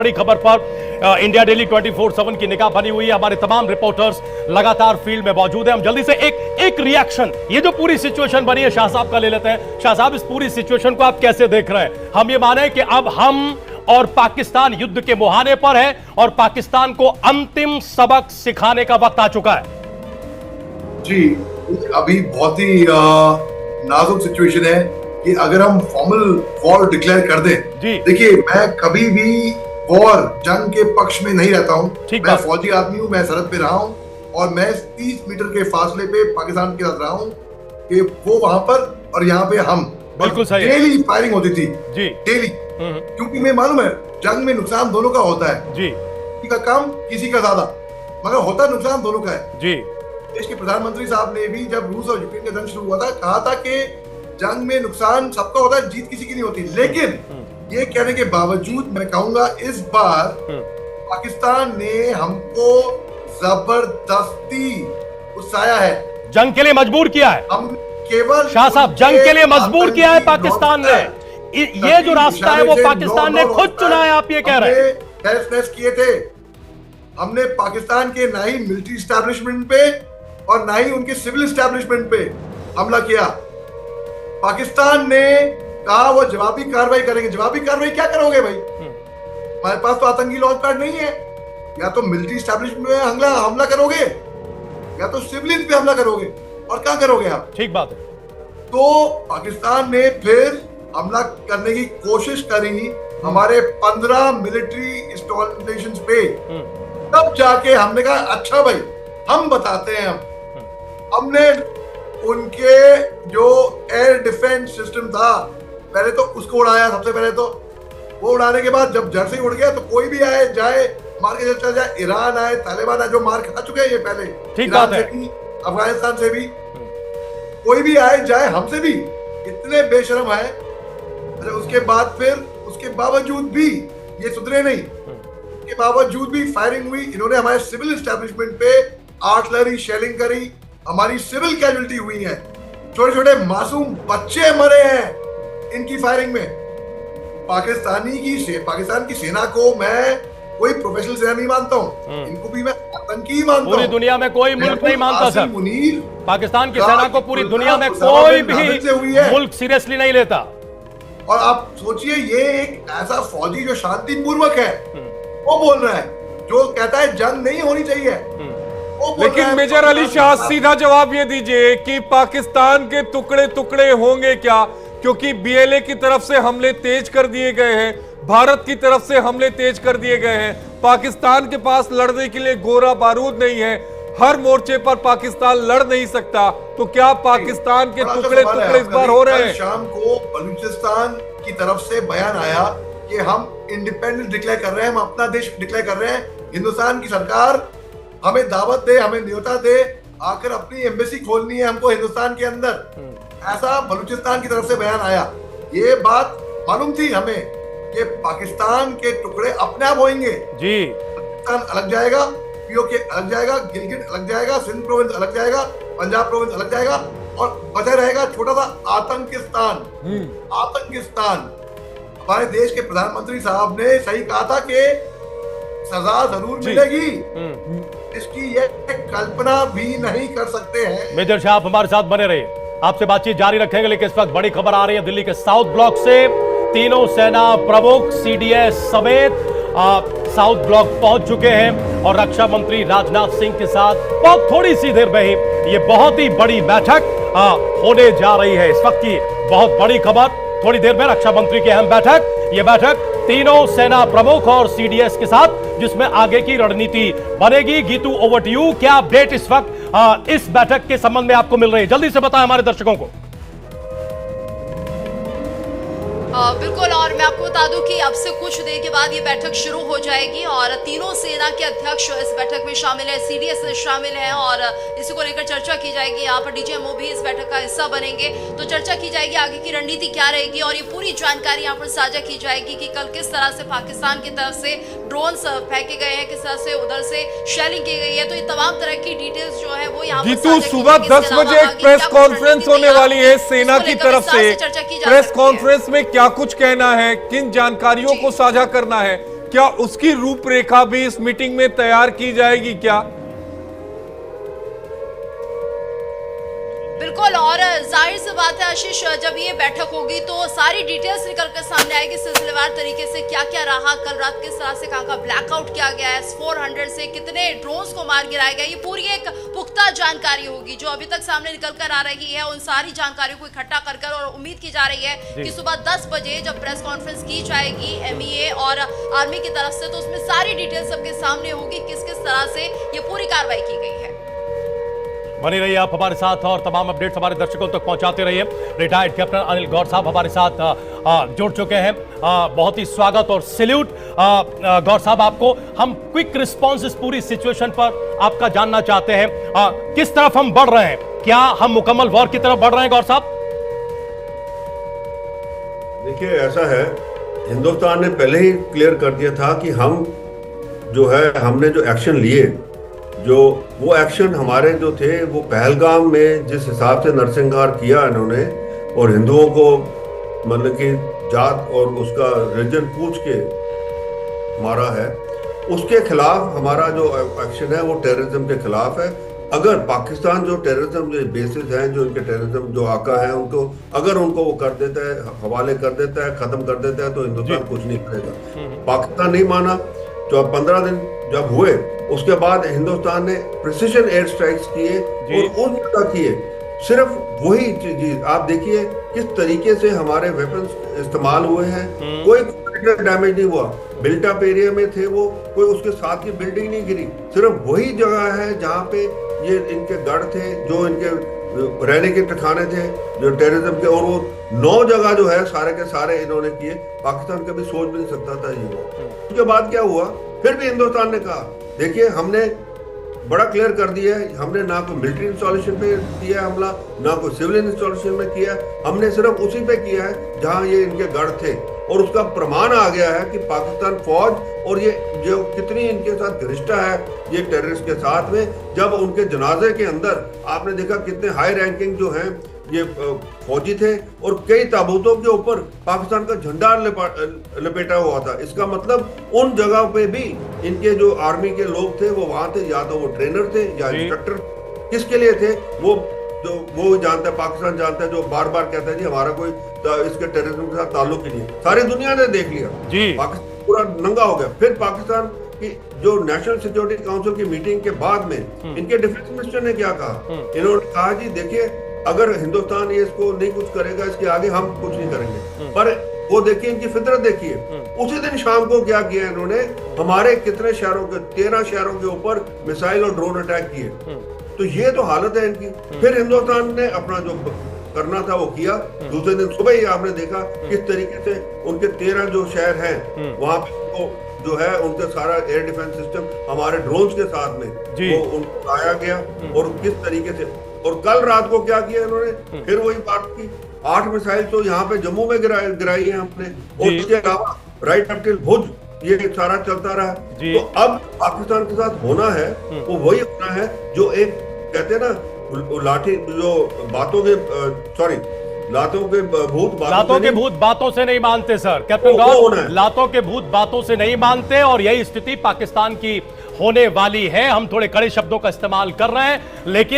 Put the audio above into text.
बड़ी खबर पर इंडिया डेली 24/7 की निगाह बनी हुई है। हमारे तमाम रिपोर्टर्स लगातार फील्ड में मौजूद हैं। हम जल्दी से एक रिएक्शन, ये जो पूरी सिचुएशन बनी है, शाह साहब का ले लेते हैं। शाह साहब, इस पूरी सिचुएशन को आप कैसे देख रहे हैं? हम ये माने कि अब हम और पाकिस्तान युद्ध के मुहाने पर है और पाकिस्तान को अंतिम सबक सिखाने का वक्त आ चुका है। जी, अभी बहुत ही नाजुक सिचुएशन है कि अगर हम फॉर्मल वॉर डिक्लेयर कर दें। देखिए, मैं कभी भी वॉर जंग के पक्ष में नहीं रहता हूं। मैं फौजी आदमी हूं, मैं सरहद पे रहा हूं और मैं 30 मीटर के फासले पे पाकिस्तान के साथ रहा हूं कि वो वहां पर और यहाँ पे हम। बिल्कुल सही। डेली फायरिंग होती थी जी, डेली, क्योंकि मैं मालूम है जंग में नुकसान दोनों का होता है जी। किसी का कम, किसी का ज्यादा, मगर होता नुकसान दोनों का है जी। देश के प्रधानमंत्री साहब ने भी जब रूस और यूक्रेन का जंग शुरू हुआ था कहा था कि जंग में नुकसान सबका होता है, जीत किसी की नहीं होती। लेकिन ये कहने के बावजूद मैं कहूंगा इस बार पाकिस्तान ने हमको जबरदस्ती गुस्साया है, जंग के लिए मजबूर किया है। हम केवल शाह साहब, जंग के लिए मजबूर किया है पाकिस्तान ने। ये जो रास्ता है वो पाकिस्तान ने खुद चुना है, आप ये कह रहे हैं। टेस्ट किए थे हमने पाकिस्तान के ना ही मिलिट्री एस्टैब्लिशमेंट पे और ना ही उनके सिविल एस्टैब्लिशमेंट पे हमला किया। पाकिस्तान ने कहा वो जवाबी कार्रवाई करेंगे। जवाबी कार्रवाई क्या करोगे भाई? हमारे पास तो आतंकी लॉन्च पैड नहीं है। या तो मिलिट्री एस्टैब्लिशमेंट में हमला करोगे या तो सिविलियन पे हमला करोगे, और क्या करोगे आप? ठीक बात है। तो पाकिस्तान ने फिर हमला करने की कोशिश करी हमारे 15 मिलिट्री इंस्टॉलेशंस पे। तब जाके हमने कहा अच्छा भाई हम बताते हैं। हमने उनके जो एयर डिफेंस सिस्टम था पहले तो उसको उड़ाया। सबसे पहले तो वो उड़ाने के बाद जब जड़ से उड़ गया तो कोई भी आए जाए मार के चल जाए। ईरान आए, तालिबान आए, जो मार खा चुके हैं ये पहले, ठीक बात है, अफगानिस्तान से भी कोई भी आए जाए, हमसे भी इतने बेशरम है। उसके बाद फिर उसके बावजूद भी ये सुधरे नहीं, के बावजूद भी फायरिंग हुई। इन्होंने हमारे सिविल एस्टैब्लिशमेंट पे आर्टिलरी शेलिंग करी, हमारी सिविल कैजुअल्टी हुई है, छोटे छोटे मासूम बच्चे मरे हैं इनकी फायरिंग में। पाकिस्तान की सेना को मैं कोई प्रोफेशनल सेना नहीं मानता हूँ, इनको भी मैं आतंकी मानता हूँ। पूरी दुनिया में कोई मुल्क नहीं मानता सर। पाकिस्तान की सेना को पूरी दुनिया में कोई भी मुल्क सीरियसली नहीं लेता। और आप सोचिए, ये एक ऐसा फौजी जो शांतिपूर्वक है वो बोल रहा है, जो कहता है जंग नहीं होनी चाहिए। लेकिन मेजर अली शाह, सीधा जवाब ये दीजिए कि पाकिस्तान के टुकड़े टुकड़े होंगे क्या? क्योंकि बीएलए की तरफ से हमले तेज कर दिए गए हैं, भारत की तरफ से हमले तेज कर दिए गए हैं। पाकिस्तान के पास लड़ने के लिए गोला बारूद नहीं है, हर मोर्चे पर पाकिस्तान लड़ नहीं सकता। तो क्या पाकिस्तान के टुकड़े टुकड़े इस बार हो रहे हैं? शाम को बलूचिस्तान की तरफ से बयान आया कि हम इंडिपेंडेंस डिक्लेयर कर रहे हैं, हम अपना देश डिक्लेयर कर रहे हैं। हिंदुस्तान की सरकार हमें दावत दे, हमें न्योता दे, आकर अपनी एम्बेसी खोलनी है हमको हिंदुस्तान के अंदर। ऐसा बलूचिस्तान की तरफ से बयान आया। ये बात मालूम थी हमें कि पाकिस्तान के टुकड़े अपने आप होंगे जी। पाकिस्तान अलग जाएगा, पीओके अलग जाएगा, गिलगित अलग जाएगा, सिंध प्रोविंस अलग जाएगा, पंजाब प्रोविंस अलग जाएगा और बचा रहेगा छोटा सा आतंकिस्तान। आतंकिस्तान। हमारे देश के प्रधानमंत्री साहब ने सही कहा था कि सजा जरूर मिलेगी, इसकी ये कल्पना भी नहीं कर सकते हैं। मेजर शाह, आप हमारे साथ बने रहिए, आपसे बातचीत जारी रखेंगे। लेकिन इस वक्त बड़ी खबर आ रही है दिल्ली के साउथ ब्लॉक से। तीनों सेना प्रमुख सीडीएस समेत साउथ ब्लॉक पहुंच चुके हैं और रक्षा मंत्री राजनाथ सिंह के साथ बहुत थोड़ी सी देर में ही ये बहुत ही बड़ी बैठक होने जा रही है। इस वक्त की बहुत बड़ी खबर, थोड़ी देर में रक्षा मंत्री की अहम बैठक। ये बैठक तीनों सेना प्रमुख और सीडीएस के साथ, जिसमें आगे की रणनीति बनेगी। गीतू, ओवर टू यू, क्या अपडेट इस वक्त इस बैठक के संबंध में आपको मिल रही है? जल्दी से बताएं हमारे दर्शकों को। बिल्कुल, और मैं आपको बता दूं कि अब से कुछ देर के बाद ये बैठक शुरू हो जाएगी और तीनों सेना के अध्यक्ष इस बैठक में शामिल है, सीडीएस शामिल है और इसी को लेकर चर्चा की जाएगी। यहाँ पर डीजीएमओ भी इस बैठक का हिस्सा बनेंगे, तो चर्चा की जाएगी आगे की रणनीति क्या रहेगी और ये पूरी जानकारी यहाँ पर साझा की जाएगी कि कल किस तरह से पाकिस्तान की तरफ से ड्रोन्स फेंके गए हैं, किस तरह से उधर से शेलिंग की गई है। तो ये तमाम तरह की डिटेल्स जो है वो यहाँ जीतू, सुबह 10 बजे एक प्रेस कॉन्फ्रेंस होने वाली है सेना की तरफ से। प्रेस कॉन्फ्रेंस में क्या कुछ कहना है, किन जानकारियों को साझा करना है, क्या उसकी रूपरेखा भी इस मीटिंग में तैयार की जाएगी क्या? बिल्कुल, और जाहिर सी बात है आशीष, जब ये बैठक होगी तो सारी डिटेल्स निकल कर सामने आएगी सिलसिलेवार तरीके से, क्या क्या रहा कल रात, किस तरह से कहाँ का ब्लैकआउट किया गया है, 400 से कितने ड्रोन्स को मार गिराया गया, ये पूरी एक पुख्ता जानकारी होगी जो अभी तक सामने निकल कर आ रही है। उन सारी जानकारियों को इकट्ठा कर और उम्मीद की जा रही है कि सुबह 10 बजे जब प्रेस कॉन्फ्रेंस की जाएगी MEA और आर्मी की तरफ से, तो उसमें सारी डिटेल्स सबके सामने होगी, किस किस तरह से ये पूरी कार्रवाई की गई है। बने रहिए आप हमारे साथ और तमाम अपडेट्स हमारे दर्शकों तक पहुंचाते रहिए। रिटायर्ड कैप्टन अनिल गौर साहब हमारे साथ जुड़ चुके हैं। बहुत ही स्वागत और सैल्यूट गौर साहब आपको। हम क्विक रिस्पांस इस पूरी सिचुएशन पर आपका जानना चाहते हैं। किस तरफ हम बढ़ रहे हैं, क्या हम मुकम्मल वॉर की तरफ बढ़ रहे हैं गौर साहब? देखिए, ऐसा है, हिंदुस्तान ने पहले ही क्लियर कर दिया था कि हम जो है, हमने जो एक्शन लिए, जो वो एक्शन हमारे जो थे, वो पहलगाम में जिस हिसाब से नरसंहार किया इन्होंने और हिंदुओं को मतलब कि जात और उसका रीजन पूछ के मारा है, उसके खिलाफ हमारा जो एक्शन है वो टेररिज्म के खिलाफ है। अगर पाकिस्तान जो टेररिज्म जो बेसिस हैं, जो इनके टेररिज्म जो आका है, उनको अगर उनको वो कर देता है, हवाले कर देता है, खत्म कर देता है, तो हिंदुस्तान कुछ नहीं करेगा। पाकिस्तान नहीं माना। जो 15 दिन जब हुए उसके बाद हिंदुस्तान ने प्रिसिशन एयर स्ट्राइक्स किए और उन जगह किए। सिर्फ वही चीज आप देखिए किस तरीके से हमारे वेपन्स इस्तेमाल हुए हैं। कोई डैमेज नहीं हुआ। बिल्ट अप एरिया में थे वो, कोई उसके साथ की बिल्डिंग नहीं गिरी। सिर्फ वही जगह है जहाँ पे ये इनके गढ़ थे, जो इनके रहने के ठिकाने थे, जो टेररिज्म के, और वो 9 जगह जो है सारे के सारे इन्होंने किए। पाकिस्तान कभी सोच भी नहीं सकता था ये वो। उसके बाद क्या हुआ, फिर भी हिंदुस्तान ने कहा देखिए हमने बड़ा क्लियर कर दिया है, हमने ना कोई मिलिट्री इंस्टॉलेशन पे किया हमला, ना कोई सिविलियन इंस्टॉलेशन में किया, हमने सिर्फ उसी पे किया है जहां ये इनके गढ़ थे। और उसका प्रमाण आ गया है कि पाकिस्तान फौज और ये जो कितनी इनके साथ घनिष्ठता है ये टेररिस्ट के साथ में। जब उनके जनाजे के अंदर आपने देखा कितने हाई रैंकिंग जो हैं ये फौजी थे और कई ताबूतों के ऊपर पाकिस्तान का झंडा लपेटा हुआ था। इसका मतलब उन जगह पे भी इनके जो आर्मी के लोग थे वो वहां थे, या तो वो ट्रेनर थे या इंस्ट्रक्टर। किसके लिए थे वो जानता है, पाकिस्तान जानता है, जो बार बार कहता है जी हमारा कोई इसके टेररिज्म के साथ ताल्लुक ही नहीं। सारी दुनिया ने देख लिया, पाकिस्तान पूरा नंगा हो गया। फिर पाकिस्तान की जो नेशनल सिक्योरिटी काउंसिल की मीटिंग के बाद में इनके डिफेंस मिनिस्टर ने क्या कहा, इन्होंने कहा जी देखिए अगर हिंदुस्तान ये इसको नहीं कुछ करेगा, इसके आगे हम कुछ नहीं करेंगे। पर वो देखिए इनकी फितरत देखिए, उसी दिन शाम को क्या किया इन्होंने, हमारे कितने शहरों के 13 शहरों के ऊपर मिसाइल और ड्रोन अटैक किए। तो ये तो हालत है इनकी। फिर हिंदुस्तान ने अपना जो करना था वो किया। दूसरे दिन सुबह ही आपने देखा किस तरीके से उनके 13 जो शहर हैं वहां पे जो है उनका सारा एयर डिफेंस सिस्टम हमारे ड्रोन्स के साथ में वो उनको लाया गया। और किस तरीके से, और कल रात को क्या किया इन्होंने, फिर वही बात की, 8 मिसाइल तो यहाँ पे जम्मू में गिराई है हमने, और उसके अलावा राइट अप टिल भुज ये सारा चलता रहा। तो अब पाकिस्तान के साथ होना है वो वही होना है जो एक कहते हैं ना लाठी जो बातों के लातों के भूत बातों से नहीं मानते सर। कैप्टन गौर, लातों के भूत बातों से नहीं मानते और यही स्थिति पाकिस्तान की होने वाली है। हम थोड़े कड़े शब्दों का इस्तेमाल कर रहे हैं, लेकिन